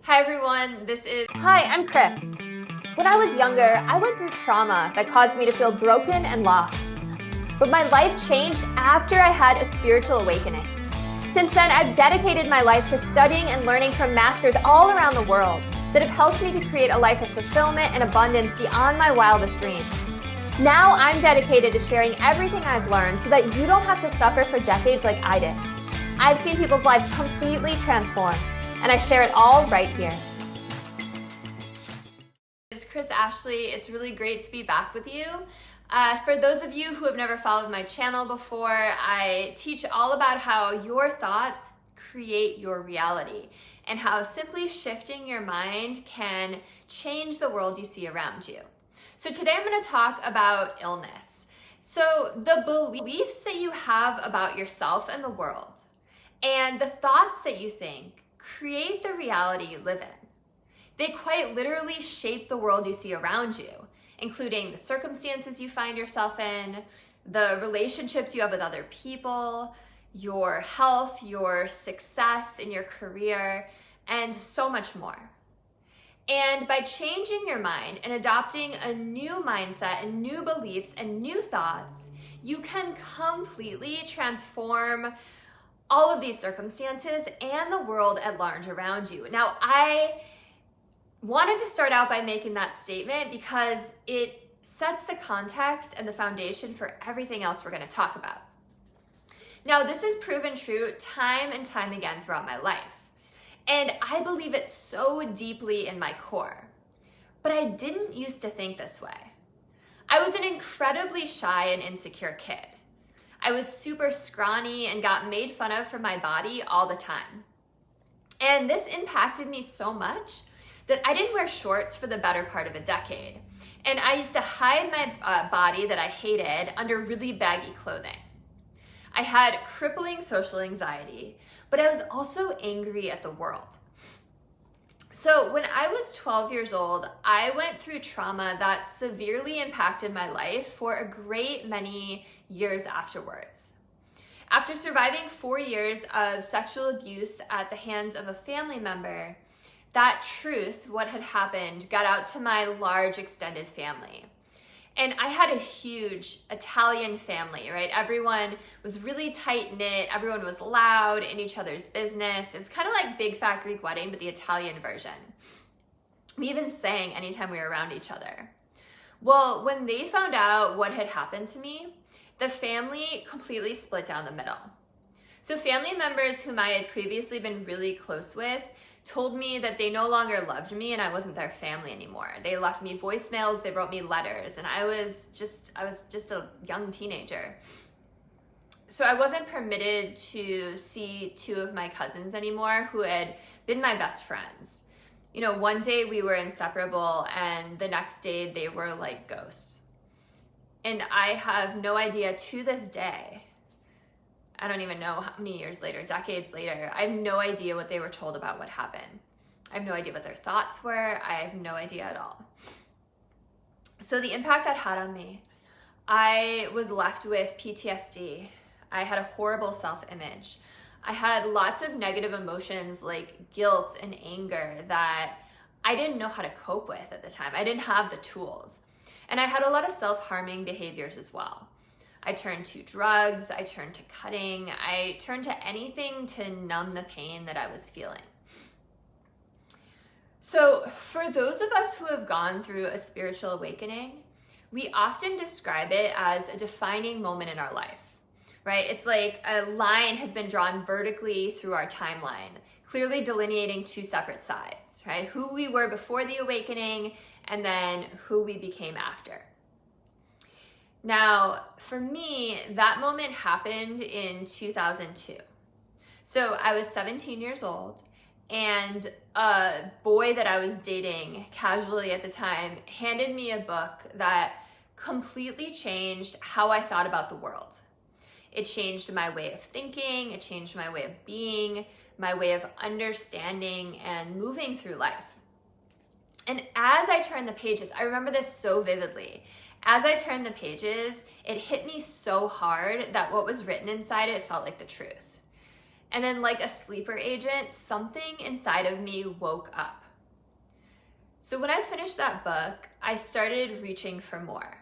Hi everyone, Hi, I'm Kris. When I was younger, I went through trauma that caused me to feel broken and lost. But my life changed after I had a spiritual awakening. Since then, I've dedicated my life to studying and learning from masters all around the world that have helped me to create a life of fulfillment and abundance beyond my wildest dreams. Now I'm dedicated to sharing everything I've learned so that you don't have to suffer for decades like I did. I've seen people's lives completely transformed, and I share it all right here. It's Kris Ashley. It's really great to be back with you. For those of you who have never followed my channel before, I teach all about how your thoughts create your reality and how simply shifting your mind can change the world you see around you. So today I'm going to talk about illness. So the beliefs that you have about yourself and the world and the thoughts that you think create the reality you live in. They quite literally shape the world you see around you, including the circumstances you find yourself in, the relationships you have with other people, your health, your success in your career, and so much more. And by changing your mind and adopting a new mindset and new beliefs and new thoughts, you can completely transform all of these circumstances and the world at large around you. Now, I wanted to start out by making that statement because it sets the context and the foundation for everything else we're going to talk about. Now, this is proven true time and time again throughout my life. And I believe it so deeply in my core. But I didn't used to think this way. I was an incredibly shy and insecure kid. I was super scrawny and got made fun of for my body all the time. And this impacted me so much that I didn't wear shorts for the better part of a decade. And I used to hide my body that I hated under really baggy clothing. I had crippling social anxiety, but I was also angry at the world. So when I was 12 years old, I went through trauma that severely impacted my life for a great many years afterwards. After surviving 4 years of sexual abuse at the hands of a family member, that truth, what had happened, got out to my large extended family. And I had a huge Italian family, right? Everyone was really tight-knit. Everyone was loud in each other's business. It's kind of like Big Fat Greek Wedding, but the Italian version. We even sang anytime we were around each other. Well, when they found out what had happened to me, the family completely split down the middle. So family members whom I had previously been really close with told me that they no longer loved me and I wasn't their family anymore. They left me voicemails, they wrote me letters, and I was just a young teenager. So I wasn't permitted to see two of my cousins anymore who had been my best friends. You know, one day we were inseparable and the next day they were like ghosts. And I have no idea to this day, I don't even know how many years later, decades later, I have no idea what they were told about what happened. I have no idea what their thoughts were. I have no idea at all. So the impact that had on me, I was left with PTSD. I had a horrible self-image. I had lots of negative emotions like guilt and anger that I didn't know how to cope with at the time. I didn't have the tools. And I had a lot of self-harming behaviors as well. I turned to drugs, I turned to cutting, I turned to anything to numb the pain that I was feeling. So for those of us who have gone through a spiritual awakening, we often describe it as a defining moment in our life, right? It's like a line has been drawn vertically through our timeline, clearly delineating two separate sides, right? Who we were before the awakening and then who we became after. Now, for me, that moment happened in 2002. So I was 17 years old, and a boy that I was dating casually at the time handed me a book that completely changed how I thought about the world. It changed my way of thinking, it changed my way of being, my way of understanding and moving through life. And as I turned the pages, I remember this so vividly. As I turned the pages, it hit me so hard that what was written inside it felt like the truth. And then like a sleeper agent, something inside of me woke up. So when I finished that book, I started reaching for more.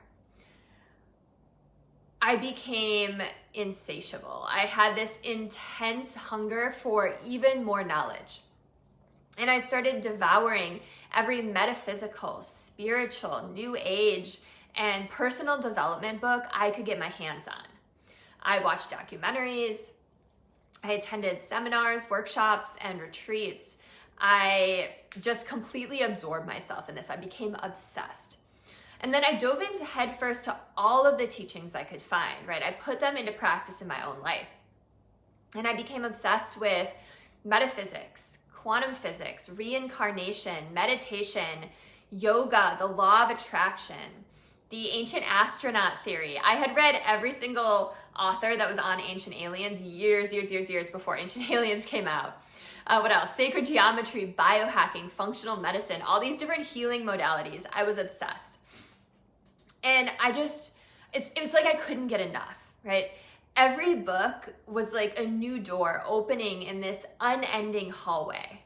I became insatiable. I had this intense hunger for even more knowledge. And I started devouring every metaphysical, spiritual, new age, and personal development book I could get my hands on. I watched documentaries. I attended seminars, workshops, and retreats. I just completely absorbed myself in this. I became obsessed. And then I dove in headfirst to all of the teachings I could find, right? I put them into practice in my own life. And I became obsessed with metaphysics, quantum physics, reincarnation, meditation, yoga, the law of attraction, the ancient astronaut theory. I had read every single author that was on Ancient Aliens years before Ancient Aliens came out. What else? Sacred geometry, biohacking, functional medicine, all these different healing modalities. I was obsessed. And it was like I couldn't get enough, right? Every book was like a new door opening in this unending hallway.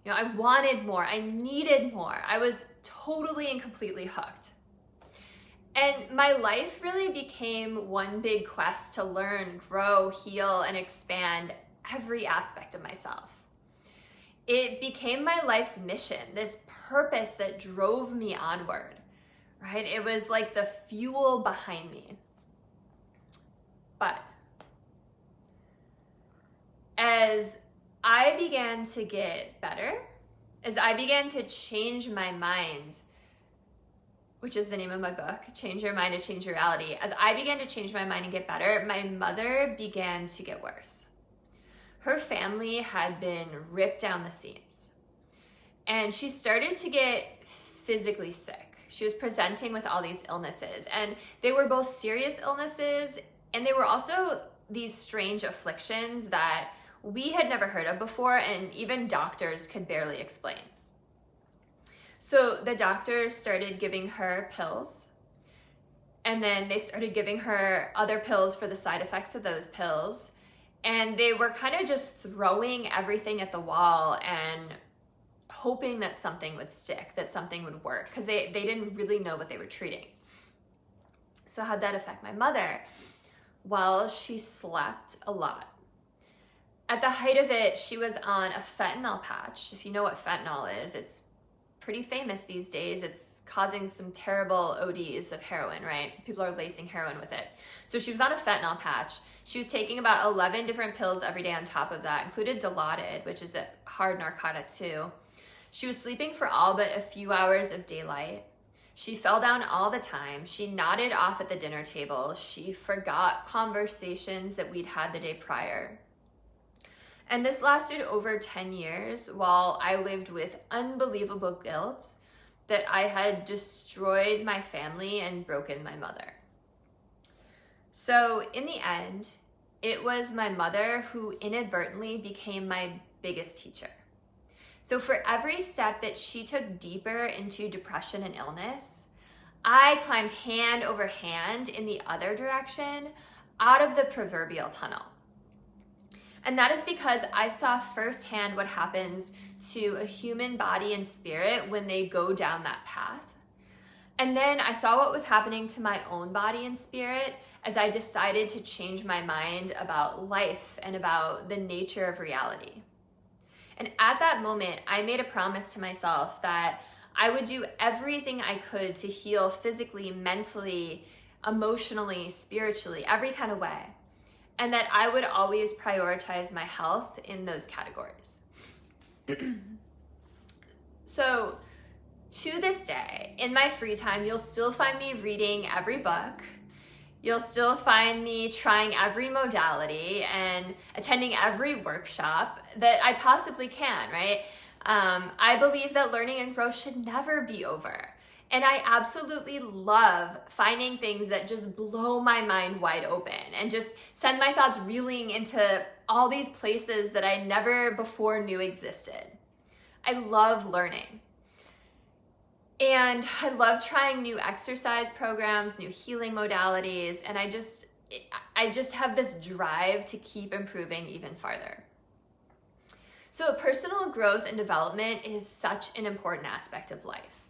You know, I wanted more. I needed more. I was totally and completely hooked. And my life really became one big quest to learn, grow, heal, and expand every aspect of myself. It became my life's mission, this purpose that drove me onward, right? It was like the fuel behind me. But as I began to get better, as I began to change my mind, which is the name of my book, Change Your Mind to Change Your Reality. As I began to change my mind and get better, my mother began to get worse. Her family had been ripped down the seams. And she started to get physically sick. She was presenting with all these illnesses. And they were both serious illnesses, and they were also these strange afflictions that we had never heard of before, and even doctors could barely explain. So the doctors started giving her pills, and then they started giving her other pills for the side effects of those pills. And they were kind of just throwing everything at the wall and hoping that something would stick, that something would work, because they didn't really know what they were treating. So how'd that affect my mother? Well, she slept a lot. At the height of it, she was on a fentanyl patch. If you know what fentanyl is, it's pretty famous these days. It's causing some terrible ODs of heroin, right? People are lacing heroin with it. So she was on a fentanyl patch. She was taking about 11 different pills every day on top of that, included Dilaudid, which is a hard narcotic too. She was sleeping for all but a few hours of daylight. She fell down all the time. She nodded off at the dinner table. She forgot conversations that we'd had the day prior. And this lasted over 10 years while I lived with unbelievable guilt that I had destroyed my family and broken my mother. So in the end, it was my mother who inadvertently became my biggest teacher. So for every step that she took deeper into depression and illness, I climbed hand over hand in the other direction out of the proverbial tunnel. And that is because I saw firsthand what happens to a human body and spirit when they go down that path. And then I saw what was happening to my own body and spirit as I decided to change my mind about life and about the nature of reality. And at that moment, I made a promise to myself that I would do everything I could to heal physically, mentally, emotionally, spiritually, every kind of way. And that I would always prioritize my health in those categories. So to this day, in my free time, you'll still find me reading every book. You'll still find me trying every modality and attending every workshop that I possibly can, right? I believe that learning and growth should never be over. And I absolutely love finding things that just blow my mind wide open and just send my thoughts reeling into all these places that I never before knew existed. I love learning. And I love trying new exercise programs, new healing modalities, and I just have this drive to keep improving even farther. So personal growth and development is such an important aspect of life.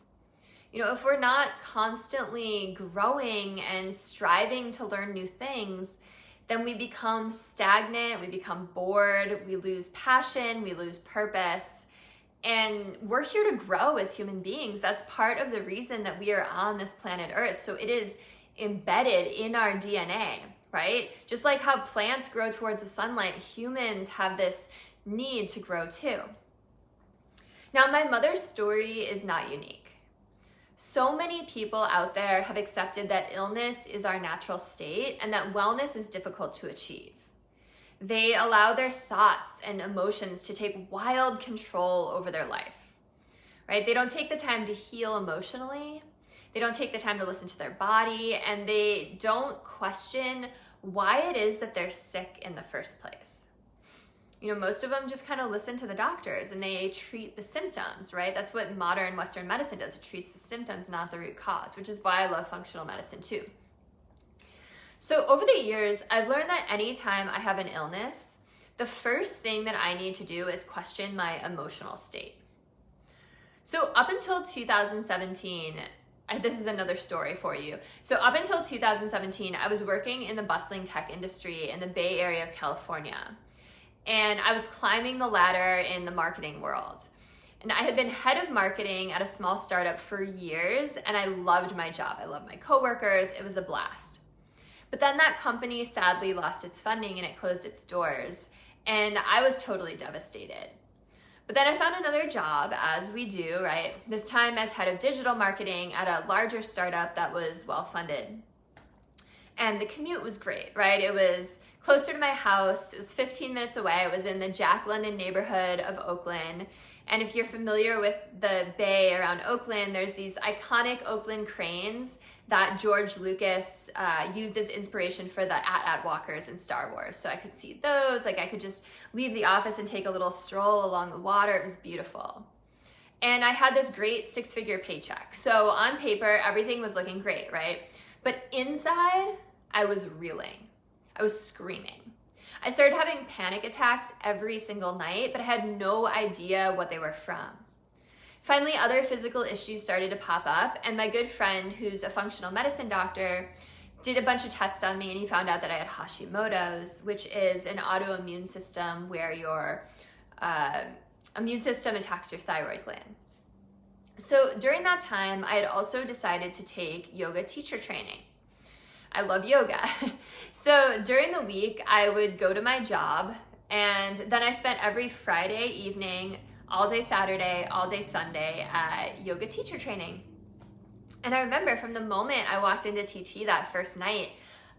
If we're not constantly growing and striving to learn new things, then we become stagnant, we become bored, we lose passion, we lose purpose. And we're here to grow as human beings. That's part of the reason that we are on this planet Earth. So it is embedded in our DNA, right? Just like how plants grow towards the sunlight, humans have this need to grow too. Now, my mother's story is not unique. So many people out there have accepted that illness is our natural state and that wellness is difficult to achieve. They allow their thoughts and emotions to take wild control over their life, right? They don't take the time to heal emotionally. They don't take the time to listen to their body, and they don't question why it is that they're sick in the first place. Most of them just kind of listen to the doctors and they treat the symptoms, right? That's what modern Western medicine does. It treats the symptoms, not the root cause, which is why I love functional medicine too. So over the years, I've learned that anytime I have an illness, the first thing that I need to do is question my emotional state. So up until 2017, this is another story for you. So up until 2017, I was working in the bustling tech industry in the Bay Area of California. And I was climbing the ladder in the marketing world. And I had been head of marketing at a small startup for years, and I loved my job. I loved my coworkers. It was a blast. But then that company sadly lost its funding and it closed its doors. And I was totally devastated. But then I found another job, as we do, right? This time as head of digital marketing at a larger startup that was well-funded. And the commute was great, right? It was closer to my house. It was 15 minutes away. It was in the Jack London neighborhood of Oakland. And if you're familiar with the Bay around Oakland, there's these iconic Oakland cranes that George Lucas used as inspiration for the AT-AT walkers in Star Wars. So I could see those. I could just leave the office and take a little stroll along the water. It was beautiful. And I had this great 6-figure paycheck. So on paper, everything was looking great, right? But inside, I was reeling. I was screaming. I started having panic attacks every single night, but I had no idea what they were from. Finally, other physical issues started to pop up, and my good friend, who's a functional medicine doctor, did a bunch of tests on me, and he found out that I had Hashimoto's, which is an autoimmune system where your immune system attacks your thyroid gland. So during that time, I had also decided to take yoga teacher training. I love yoga. So during the week, I would go to my job, and then I spent every Friday evening, all day Saturday, all day Sunday at yoga teacher training. And I remember from the moment I walked into TT that first night,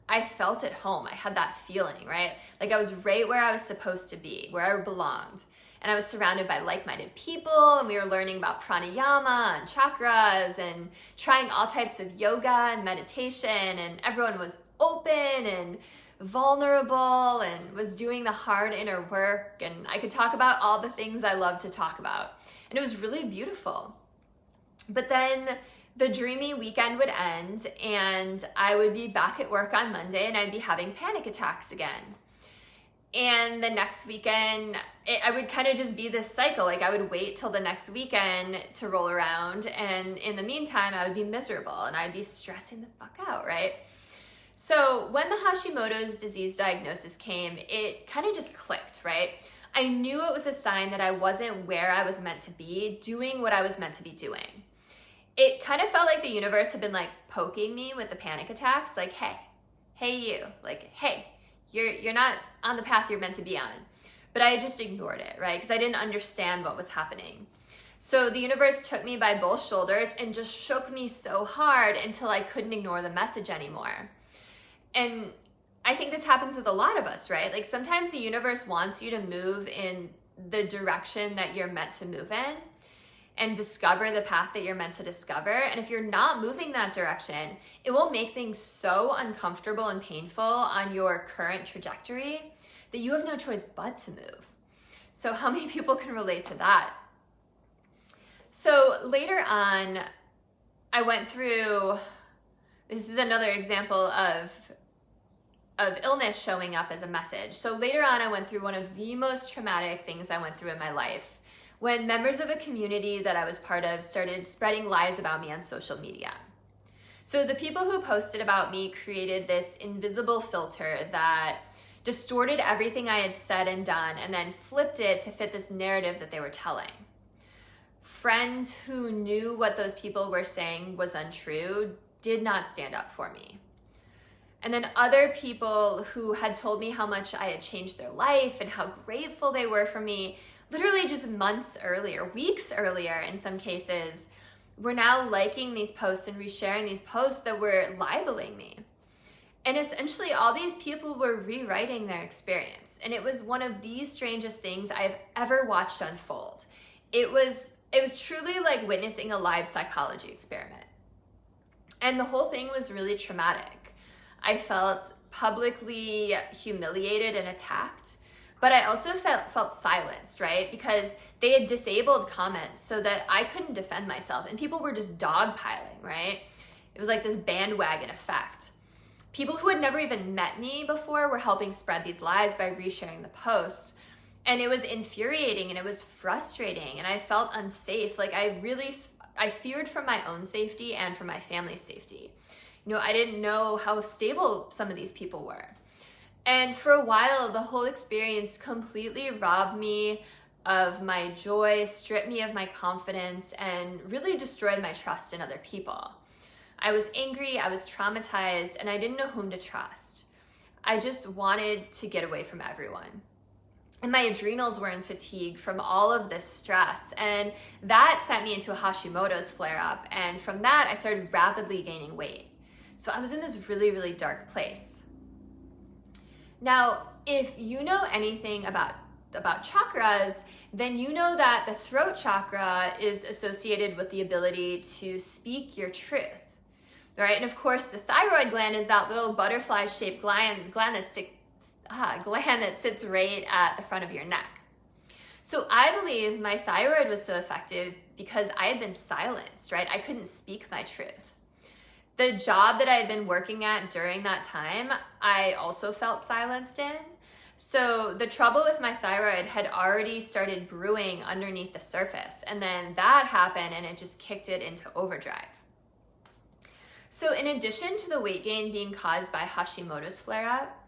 I felt at home. I had that feeling, right? Like I was right where I was supposed to be, where I belonged. And I was surrounded by like-minded people, and we were learning about pranayama and chakras and trying all types of yoga and meditation, and everyone was open and vulnerable and was doing the hard inner work, and I could talk about all the things I love to talk about. And it was really beautiful. But then the dreamy weekend would end, and I would be back at work on Monday, and I'd be having panic attacks again. And the next weekend, I would kind of just be this cycle. Like I would wait till the next weekend to roll around. And in the meantime, I would be miserable and I'd be stressing the fuck out, right? So when the Hashimoto's disease diagnosis came, it kind of just clicked, right? I knew it was a sign that I wasn't where I was meant to be, doing what I was meant to be doing. It kind of felt like the universe had been like poking me with the panic attacks. Like, hey you, like, hey, you're not on the path you're meant to be on. But I just ignored it, right? Because I didn't understand what was happening. So the universe took me by both shoulders and just shook me so hard until I couldn't ignore the message anymore. And I think this happens with a lot of us, right? Like sometimes the universe wants you to move in the direction that you're meant to move in and discover the path that you're meant to discover. And if you're not moving that direction, it will make things so uncomfortable and painful on your current trajectory that you have no choice but to move. So how many people can relate to that? So later on, I went through, this is another example of illness showing up as a message. So later on, I went through one of the most traumatic things I went through in my life when members of a community that I was part of started spreading lies about me on social media. So the people who posted about me created this invisible filter that distorted everything I had said and done and then flipped it to fit this narrative that they were telling. Friends who knew what those people were saying was untrue did not stand up for me. And then other people who had told me how much I had changed their life and how grateful they were for me, literally just months earlier, weeks earlier in some cases, were now liking these posts and resharing these posts that were libeling me. And essentially all these people were rewriting their experience. And it was one of the strangest things I've ever watched unfold. It was truly like witnessing a live psychology experiment. And the whole thing was really traumatic. I felt publicly humiliated and attacked, but I also felt silenced, right? Because they had disabled comments so that I couldn't defend myself, and people were just dogpiling, right? It was like this bandwagon effect. People who had never even met me before were helping spread these lies by resharing the posts, and it was infuriating and it was frustrating, and I felt unsafe. Like I feared for my own safety and for my family's safety. I didn't know how stable some of these people were. And for a while, the whole experience completely robbed me of my joy, stripped me of my confidence, and really destroyed my trust in other people. I was angry, I was traumatized, and I didn't know whom to trust. I just wanted to get away from everyone. And my adrenals were in fatigue from all of this stress. And that sent me into a Hashimoto's flare-up. And from that, I started rapidly gaining weight. So I was in this really, really dark place. Now, if you know anything about chakras, then you know that the throat chakra is associated with the ability to speak your truth, right? And of course, the thyroid gland is that little butterfly-shaped gland that sits right at the front of your neck. So I believe my thyroid was so effective because I had been silenced, right? I couldn't speak my truth. The job that I had been working at during that time, I also felt silenced in. So the trouble with my thyroid had already started brewing underneath the surface. And then that happened and it just kicked it into overdrive. So in addition to the weight gain being caused by Hashimoto's flare-up,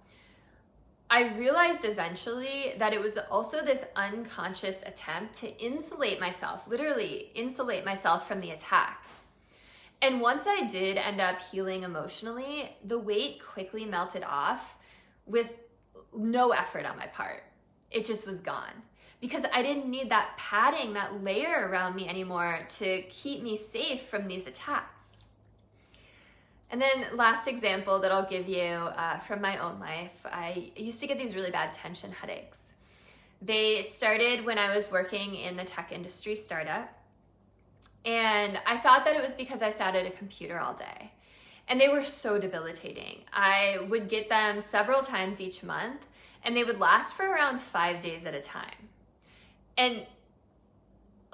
I realized eventually that it was also this unconscious attempt to insulate myself, literally insulate myself from the attacks. And once I did end up healing emotionally, the weight quickly melted off with no effort on my part. It just was gone because I didn't need that padding, that layer around me anymore to keep me safe from these attacks. And then last example that I'll give you from my own life, I used to get these really bad tension headaches. They started when I was working in the tech industry startup. And I thought that it was because I sat at a computer all day. And they were so debilitating. I would get them several times each month, and they would last for around 5 days at a time. And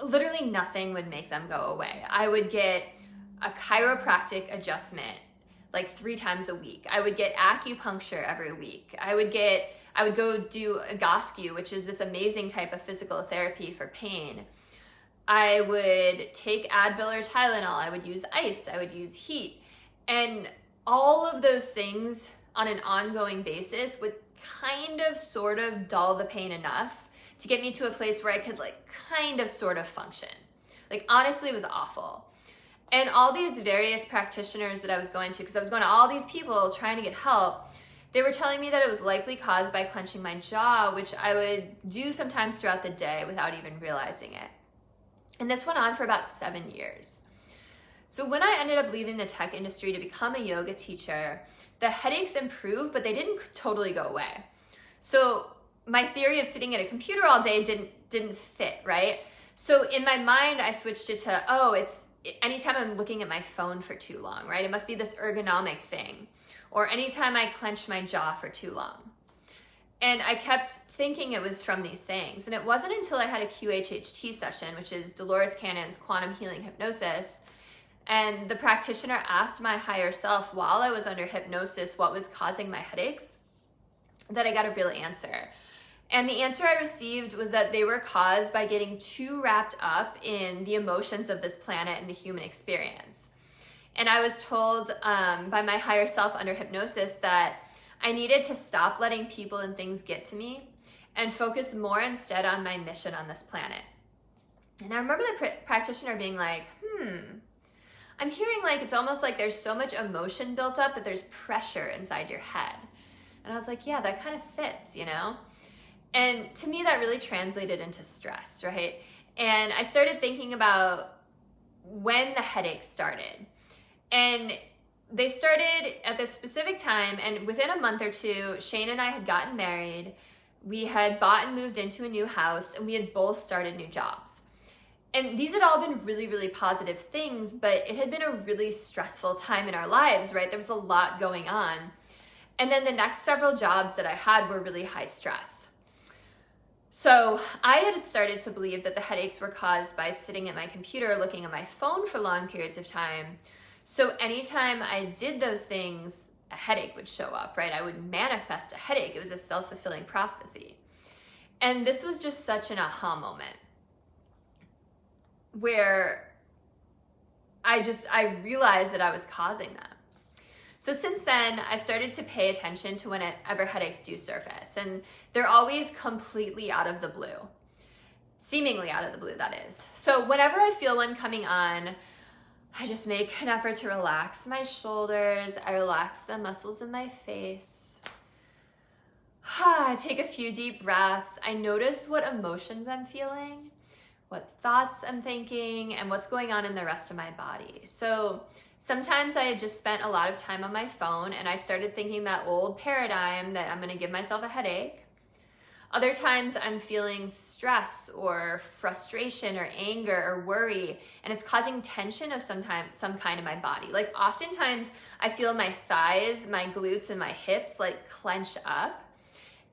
literally nothing would make them go away. I would get a chiropractic adjustment like 3 times a week. I would get acupuncture every week. I would go do a Goscu, which is this amazing type of physical therapy for pain. I would take Advil or Tylenol. I would use ice. I would use heat. And all of those things on an ongoing basis would kind of sort of dull the pain enough to get me to a place where I could kind of sort of function. Honestly, it was awful. And all these various practitioners that I was going to, because I was going to all these people trying to get help, they were telling me that it was likely caused by clenching my jaw, which I would do sometimes throughout the day without even realizing it. And this went on for about 7 years. So when I ended up leaving the tech industry to become a yoga teacher, the headaches improved, but they didn't totally go away. So my theory of sitting at a computer all day didn't fit, right? So in my mind, I switched it to, it's anytime I'm looking at my phone for too long, right? It must be this ergonomic thing. Or anytime I clench my jaw for too long. And I kept thinking it was from these things. And it wasn't until I had a QHHT session, which is Dolores Cannon's quantum healing hypnosis, and the practitioner asked my higher self while I was under hypnosis what was causing my headaches, that I got a real answer. And the answer I received was that they were caused by getting too wrapped up in the emotions of this planet and the human experience. And I was told by my higher self under hypnosis that I needed to stop letting people and things get to me and focus more instead on my mission on this planet. And I remember the practitioner being like, I'm hearing like it's almost like there's so much emotion built up that there's pressure inside your head. And I was like, yeah, that kind of fits, you know? And to me, that really translated into stress, right? And I started thinking about when the headaches started. And they started at this specific time, and within a month or two, Shane and I had gotten married. We had bought and moved into a new house, and we had both started new jobs. And these had all been really, really positive things, but it had been a really stressful time in our lives, right? There was a lot going on. And then the next several jobs that I had were really high stress. So I had started to believe that the headaches were caused by sitting at my computer looking at my phone for long periods of time. So anytime I did those things, a headache would show up, right? I would manifest a headache. It was a self-fulfilling prophecy. And this was just such an aha moment where I realized that I was causing them. So since then, I've started to pay attention to whenever headaches do surface, and they're always completely out of the blue. Seemingly out of the blue, that is. So whenever I feel one coming on, I just make an effort to relax my shoulders. I relax the muscles in my face. I take a few deep breaths. I notice what emotions I'm feeling, what thoughts I'm thinking, and what's going on in the rest of my body. So sometimes I had just spent a lot of time on my phone and I started thinking that old paradigm that I'm going to give myself a headache. Other times I'm feeling stress or frustration or anger or worry, and it's causing tension of some kind in my body. Like oftentimes I feel my thighs, my glutes, and my hips like clench up.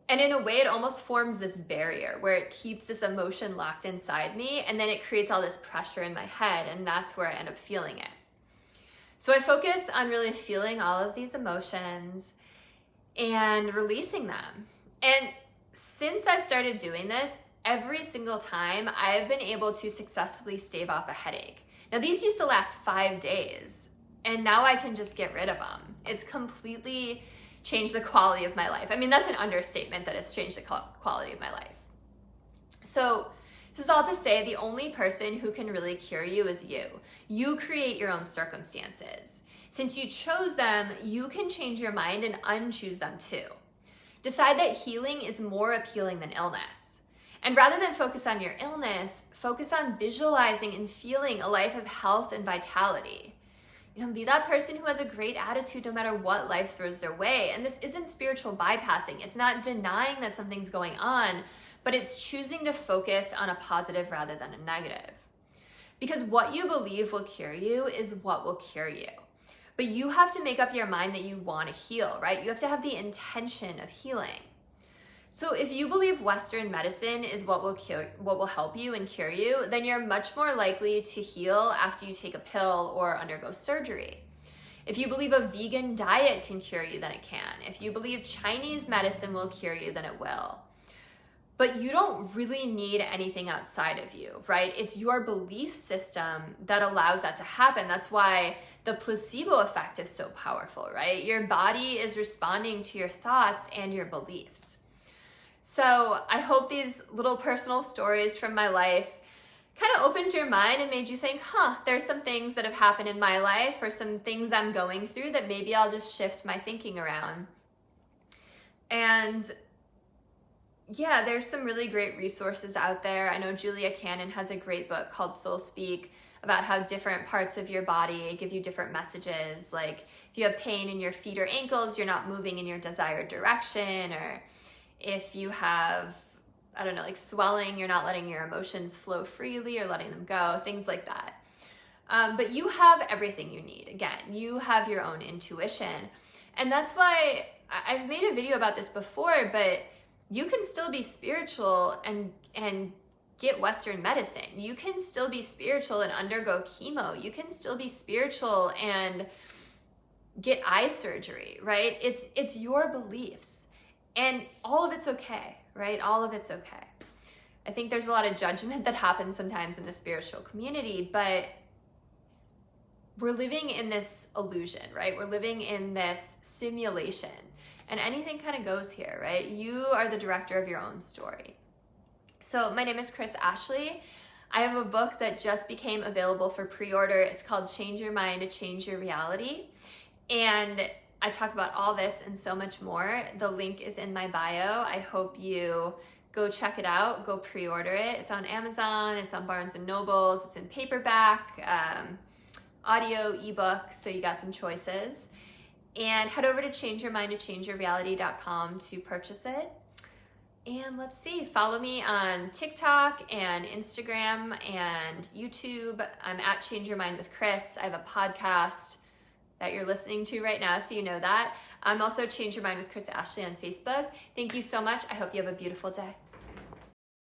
And in a way, it almost forms this barrier where it keeps this emotion locked inside me, and then it creates all this pressure in my head, and that's where I end up feeling it. So I focus on really feeling all of these emotions and releasing them. And since I've started doing this, every single time I've been able to successfully stave off a headache. Now these used to last 5 days, and now I can just get rid of them. It's completely changed the quality of my life. I mean, that's an understatement that it's changed the quality of my life. So this is all to say the only person who can really cure you is you. You create your own circumstances. Since you chose them, you can change your mind and unchoose them too. Decide that healing is more appealing than illness. And rather than focus on your illness, focus on visualizing and feeling a life of health and vitality. You know, be that person who has a great attitude no matter what life throws their way. And this isn't spiritual bypassing. It's not denying that something's going on, but it's choosing to focus on a positive rather than a negative. Because what you believe will cure you is what will cure you. But you have to make up your mind that you want to heal, right? You have to have the intention of healing. So if you believe Western medicine is what will help you and cure you, then you're much more likely to heal after you take a pill or undergo surgery. If you believe a vegan diet can cure you, then it can. If you believe Chinese medicine will cure you, then it will. But you don't really need anything outside of you, right? It's your belief system that allows that to happen. That's why the placebo effect is so powerful, right? Your body is responding to your thoughts and your beliefs. So I hope these little personal stories from my life kind of opened your mind and made you think, there's some things that have happened in my life or some things I'm going through that maybe I'll just shift my thinking around. And yeah, there's some really great resources out there. I know Julia Cannon has a great book called Soul Speak about how different parts of your body give you different messages. Like if you have pain in your feet or ankles, you're not moving in your desired direction, or if you have, like swelling, you're not letting your emotions flow freely or letting them go, things like that. But you have everything you need. Again, you have your own intuition. And that's why I've made a video about this before, but you can still be spiritual and get Western medicine. You can still be spiritual and undergo chemo. You can still be spiritual and get eye surgery, right? It's your beliefs. And all of it's okay, right? All of it's okay. I think there's a lot of judgment that happens sometimes in the spiritual community, but we're living in this illusion, right? We're living in this simulation, and anything kind of goes here, right? You are the director of your own story. So my name is Kris Ashley. I have a book that just became available for pre-order. It's called Change Your Mind to Change Your Reality. And I talk about all this and so much more. The link is in my bio. I hope you go check it out, go pre-order it. It's on Amazon, it's on Barnes & Nobles, it's in paperback, audio, ebook, so you got some choices. And head over to changeyourmindtochangeyourreality.com to purchase it. And let's see, follow me on TikTok and Instagram and YouTube. I'm at Change Your Mind with Kris. I have a podcast that you're listening to right now, so you know that. I'm also Change Your Mind with Kris Ashley on Facebook. Thank you so much. I hope you have a beautiful day.